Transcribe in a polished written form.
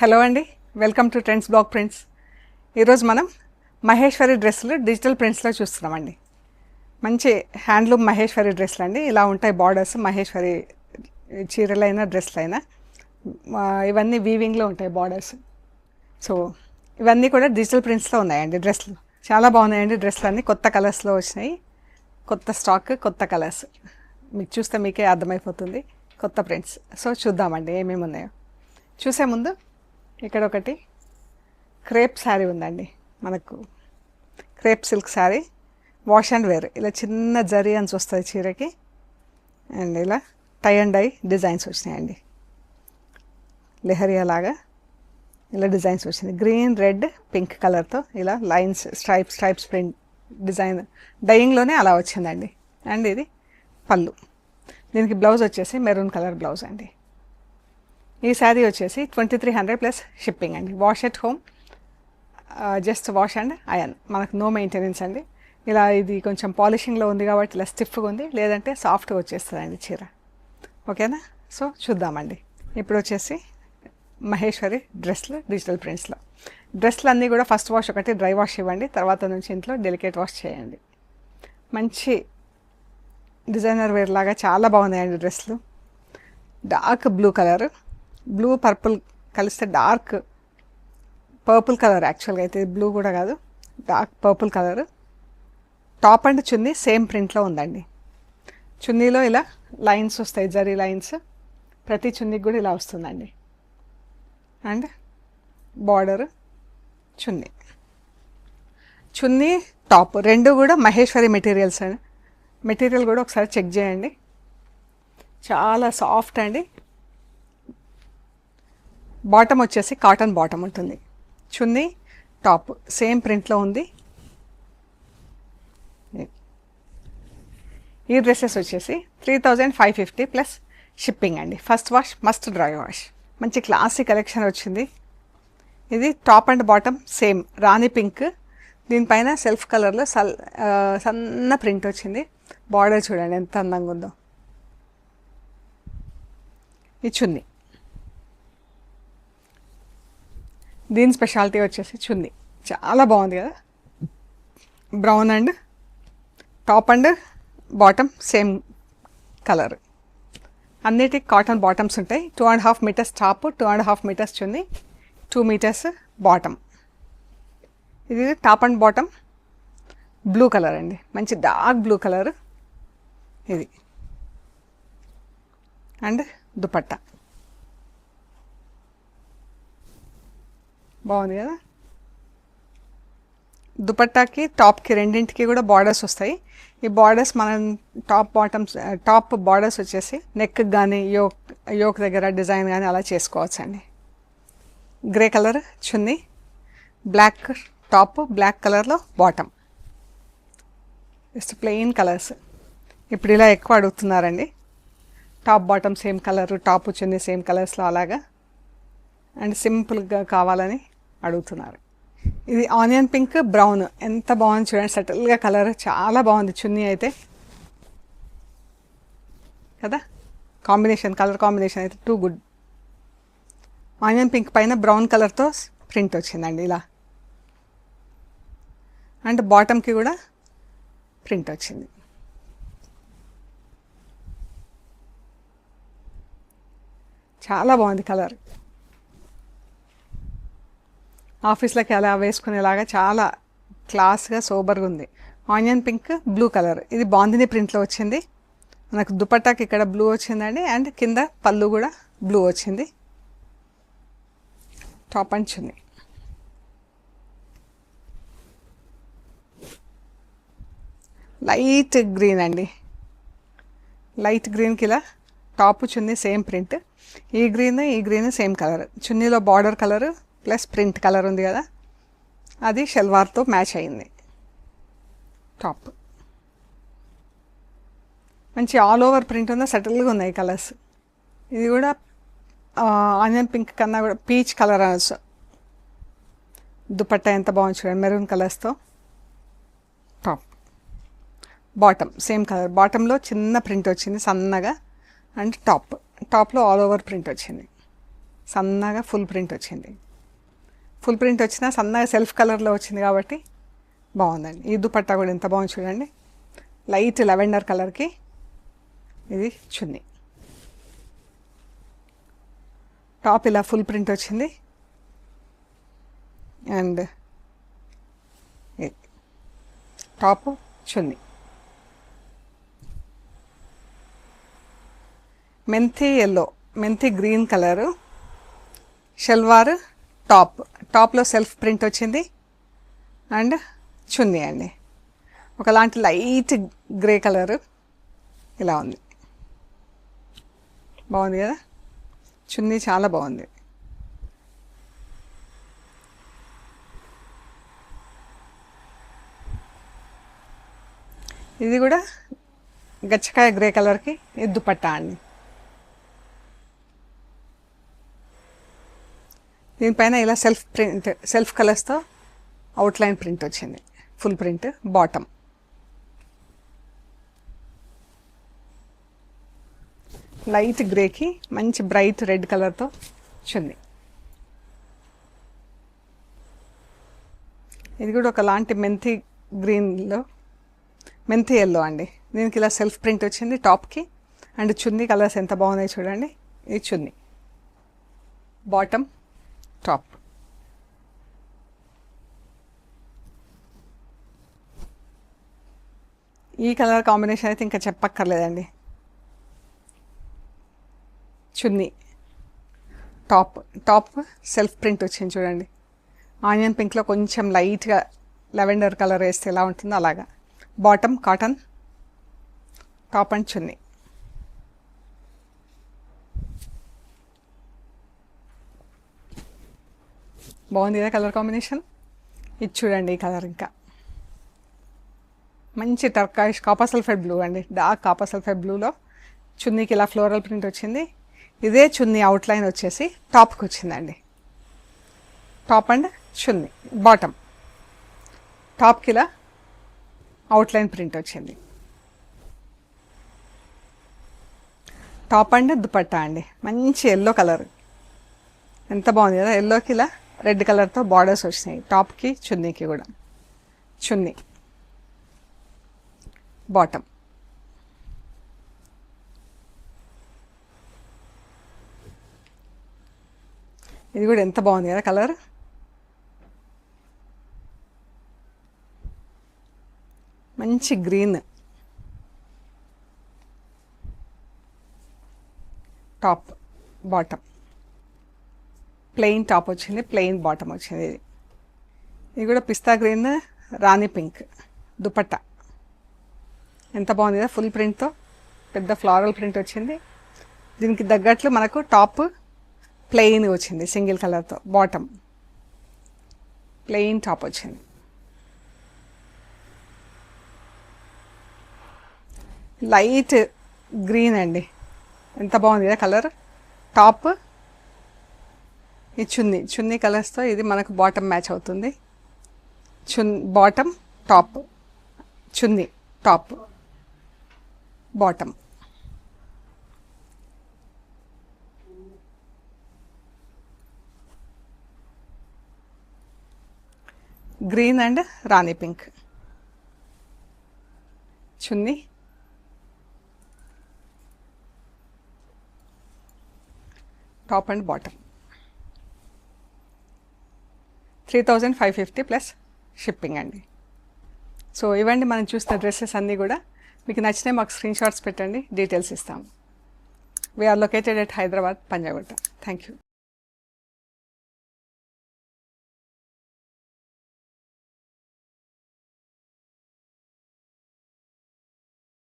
Hello అండి, welcome to trends blog prints. ఈరోజు మనం మహేశ్వరి డ్రెస్సులు డిజిటల్ ప్రింట్స్లో చూస్తున్నామండి. మంచి హ్యాండ్లూమ్ మహేశ్వరి డ్రెస్సులు అండి. ఇలా ఉంటాయి బార్డర్స్. మహేశ్వరి చీరలైనా డ్రెస్సులైనా ఇవన్నీ వీవింగ్లో ఉంటాయి బార్డర్స్. సో ఇవన్నీ కూడా డిజిటల్ ప్రింట్స్లో ఉన్నాయండి. డ్రెస్సులు చాలా బాగున్నాయండి. డ్రెస్సులు అన్నీ కొత్త కలర్స్లో వచ్చినాయి. కొత్త స్టాక్, కొత్త కలర్స్. మీకు చూస్తే మీకే అర్థమైపోతుంది కొత్త ప్రింట్స్. సో చూద్దామండి ఏమేమి ఉన్నాయో. చూసే ముందు ఇక్కడ ఒకటి క్రేప్ శారీ ఉందండి. మనకు crepe silk sari, wash and wear. ఇలా చిన్న జరీ అని వస్తుంది చీరకి. అండ్ ఇలా టై అండ్ డై డిజైన్స్ వచ్చినాయండి. లెహరియా లాగా ఇలా డిజైన్స్ వచ్చింది. గ్రీన్, రెడ్, పింక్ కలర్తో ఇలా లైన్స్, స్ట్రైప్స్ ప్రింట్ డిజైన్ డయింగ్లోనే అలా వచ్చిందండి. అండ్ ఇది పళ్ళు. దీనికి బ్లౌజ్ వచ్చేసి మెరూన్ కలర్ బ్లౌజ్ అండి. ఈ శారీ వచ్చేసి 2300 ప్లస్ షిప్పింగ్ అండి. Wash at home, just wash and iron. మనకు నో మెయింటెనెన్స్ అండి. ఇలా ఇది కొంచెం పాలిషింగ్లో ఉంది కాబట్టి ఇలా స్టిఫ్గా ఉంది, లేదంటే సాఫ్ట్గా వచ్చేస్తుందండి చీర. ఓకేనా? సో చూద్దామండి. ఇప్పుడు వచ్చేసి మహేశ్వరి డ్రెస్లు డిజిటల్ ప్రింట్స్లో. డ్రెస్లు అన్నీ కూడా ఫస్ట్ వాష్ ఒకటి డ్రై వాష్ ఇవ్వండి, తర్వాత నుంచి ఇంట్లో డెలికేట్ వాష్ చేయండి. మంచి డిజైనర్ వేర్ లాగా చాలా బాగున్నాయండి డ్రెస్లు. Dark blue colour, blue purple కలిస్తే డార్క్ పర్పుల్ కలర్. యాక్చువల్గా అయితే బ్లూ కూడా కాదు, dark purple colour. Top and chunni same ప్రింట్లో ఉందండి. చున్నీలో ఇలా లైన్స్ వస్తాయి, జరీ లైన్స్. ప్రతి చున్నీకి కూడా ఇలా వస్తుందండి. And border, chunni, chunni top రెండు కూడా మహేశ్వరి మెటీరియల్స్ అండి. మెటీరియల్ కూడా ఒకసారి చెక్ చేయండి. చాలా సాఫ్ట్ అండి. బాటమ్ వచ్చేసి కాటన్ బాటమ్ ఉంటుంది. చున్నీ టాప్ సేమ్ ప్రింట్లో ఉంది. ఈ డ్రెస్సెస్ వచ్చేసి 3550 ప్లస్ షిప్పింగ్ అండి. First wash, must dry wash. మంచి క్లాసీ కలెక్షన్ వచ్చింది. ఇది top and bottom same Rani pink. దీనిపైన సెల్ఫ్ కలర్లో సన్న ప్రింట్ వచ్చింది. బార్డర్ చూడండి ఎంత అందంగా ఉందో. ఈ చున్నీ, దీని స్పెషాలిటీ వచ్చేసి చున్నీ చాలా బాగుంది కదా. Brown and top and bottom same colour. అన్నిటికి కాటన్ బాటమ్స్ ఉంటాయి. 2.5 మీటర్స్ టాప్, 2.5 మీటర్స్ చున్నీ, 2 మీటర్స్ బాటమ్. ఇది top and bottom blue colour అండి. మంచి డార్క్ బ్లూ కలర్ ఇది. అండ్ దుపట్టా బాగుంది కదా. దుపట్టాకి టాప్కి రెండింటికి కూడా బార్డర్స్ వస్తాయి. ఈ బార్డర్స్ మనం టాప్ బార్డర్స్ వచ్చేసి నెక్కి కానీ యోక్ దగ్గర డిజైన్ కానీ అలా చేసుకోవచ్చు అండి. Grey colour chunni, black top, black కలర్లో బాటమ్. Just plain colours. ఇప్పుడు ఇలా ఎక్కువ అడుగుతున్నారండి. Top bottom same colour, top chunni same కలర్స్లో అలాగా. అండ్ సింపుల్గా కావాలని అడుగుతున్నారు. ఇది ఆనియన్ పింక్, బ్రౌన్ ఎంత బాగుంది చూడండి. సటిల్గా కలర్ చాలా బాగుంది. చున్నీ అయితే కదా, కాంబినేషన్, కలర్ కాంబినేషన్ అయితే టూ గుడ్. ఆనియన్ పింక్ పైన బ్రౌన్ కలర్తో ప్రింట్ వచ్చిందండి ఇలా. అండ్ బాటమ్కి కూడా ప్రింట్ వచ్చింది. చాలా బాగుంది కలర్. ఆఫీస్లోకి అలా వేసుకునేలాగా చాలా క్లాస్గా సోబర్గా ఉంది. Onion pink, blue colour. ఇది బాందిని ప్రింట్లో వచ్చింది. మనకు దుపట్టాకి ఇక్కడ బ్లూ వచ్చిందండి. అండ్ కింద పళ్ళు కూడా బ్లూ వచ్చింది. Top and chunni. Light green అండి. లైట్ గ్రీన్కి ఇలా టాప్ చున్నీ సేమ్ ప్రింట్. ఈ గ్రీన్ సేమ్ కలర్. చున్నీలో border colour plus print colour ఉంది కదా, అది షల్వార్తో మ్యాచ్ అయింది. టాప్ మంచి ఆల్ ఓవర్ ప్రింట్ ఉందా, సటిల్గా ఉన్నాయి కలర్స్. ఇది కూడా ఆనియన్ పింక్ కన్నా కూడా పీచ్ కలర్ అనొచ్చు. దుపట్టా ఎంత బాగుంది చూడండి, మెరూన్ కలర్స్తో. Top bottom same colour. బాటంలో చిన్న ప్రింట్ వచ్చింది సన్నగా. అండ్ టాప్లో ఆల్ ఓవర్ ప్రింట్ వచ్చింది. సన్నగా ఫుల్ ప్రింట్ వచ్చింది. ఫుల్ ప్రింట్ వచ్చినా సన్నగా సెల్ఫ్ కలర్లో వచ్చింది కాబట్టి బాగుందండి. ఈ దుపట్టా కూడా ఎంత బాగుంది చూడండి. లైట్ లెవెండర్ కలర్కి ఇది చున్నీ. టాప్ ఇలా ఫుల్ ప్రింట్ వచ్చింది. అండ్ టాప్ చున్నీ. మెంతి ఎల్లో, మెంతి గ్రీన్ కలరు షల్వార్ టాప్లో సెల్ఫ్ ప్రింట్ వచ్చింది. అండ్ చున్నీ అండి ఒకలాంటి లైట్ గ్రే కలరు ఇలా ఉంది. బాగుంది కదా, చున్నీ చాలా బాగుంది. ఇది కూడా గచ్చకాయ గ్రే కలర్కి ఇది దుపట్టా అండి. దీనిపైన ఇలా సెల్ఫ్ కలర్స్తో అవుట్లైన్ ప్రింట్ వచ్చింది. Full print bottom. లైట్ గ్రేకి మంచి బ్రైట్ రెడ్ కలర్తో చున్నీ. ఇది కూడా ఒకలాంటి మెంతి గ్రీన్లో మెంతి ఎల్లో అండి. దీనికి ఇలా సెల్ఫ్ ప్రింట్ వచ్చింది టాప్కి. అండ్ చున్నీ కలర్స్ ఎంత బాగున్నాయి చూడండి. ఇది చున్నీ, బాటమ్, టాప్. ఈ కలర్ కాంబినేషన్ అయితే ఇంకా చెప్పక్కర్లేదండి. చున్నీ, టాప్ సెల్ఫ్ ప్రింట్ వచ్చింది చూడండి. ఆనియన్ పింక్లో కొంచెం లైట్గా లెవెండర్ కలర్ వేస్తే ఎలా ఉంటుందో అలాగా. బాటమ్ కాటన్, టాప్ అండ్ చున్నీ. బాగుంది కదా కలర్ కాంబినేషన్. ఇది చూడండి ఈ కలర్ ఇంకా మంచి టర్కాయిష్ కాపర్ సల్ఫైడ్ బ్లూ అండి. డార్క్ కాపర్ సల్ఫైడ్ బ్లూలో చున్నీకి ఇలా ఫ్లోరల్ ప్రింట్ వచ్చింది. ఇదే చున్నీ అవుట్లైన్ వచ్చేసి టాప్కి వచ్చిందండి. Top and chunni, bottom. టాప్కి ఇలా అవుట్లైన్ ప్రింట్ వచ్చింది. టాప్ అండ్ దుపట్టా అండి. మంచి ఎల్లో కలర్ ఎంత బాగుంది కదా. ఎల్లోకి ఇలా రెడ్ కలర్తో బార్డర్స్ వచ్చినాయి టాప్కి చున్నీకి కూడా. చున్నీ, బాటమ్. ఇది కూడా ఎంత బాగుంది కదా కలర్. మంచి green. Top, bottom. Plain top వచ్చింది, ప్లెయిన్ బాటమ్ వచ్చింది. ఇది కూడా పిస్తా గ్రీన్ రాణి పింక్ దుపట్టా. ఎంత బాగుంది కదా, ఫుల్ ప్రింట్తో పెద్ద ఫ్లారల్ ప్రింట్ వచ్చింది. దీనికి తగ్గట్లు మనకు టాప్ ప్లెయిన్ వచ్చింది సింగిల్ కలర్తో. బాటమ్ ప్లెయిన్ టాప్ వచ్చింది. లైట్ గ్రీన్ అండి, ఎంత బాగుంది కదా కలర్. టాప్, ఈ చున్నీ కలర్స్తో ఇది మనకు బాటమ్ మ్యాచ్ అవుతుంది. బాటమ్, టాప్, చున్నీ, టాప్, బాటమ్. గ్రీన్ అండ్ రాణి పింక్. చున్నీ, top and bottom. 3550 plus shipping అండి. సో ఇవ్వండి మనం చూసిన డ్రెస్సెస్ అన్నీ కూడా. మీకు నచ్చినాయి మాకు స్క్రీన్ షాట్స్ పెట్టండి, డీటెయిల్స్ ఇస్తాము. We are located at Hyderabad, Panjagutta. Thank you.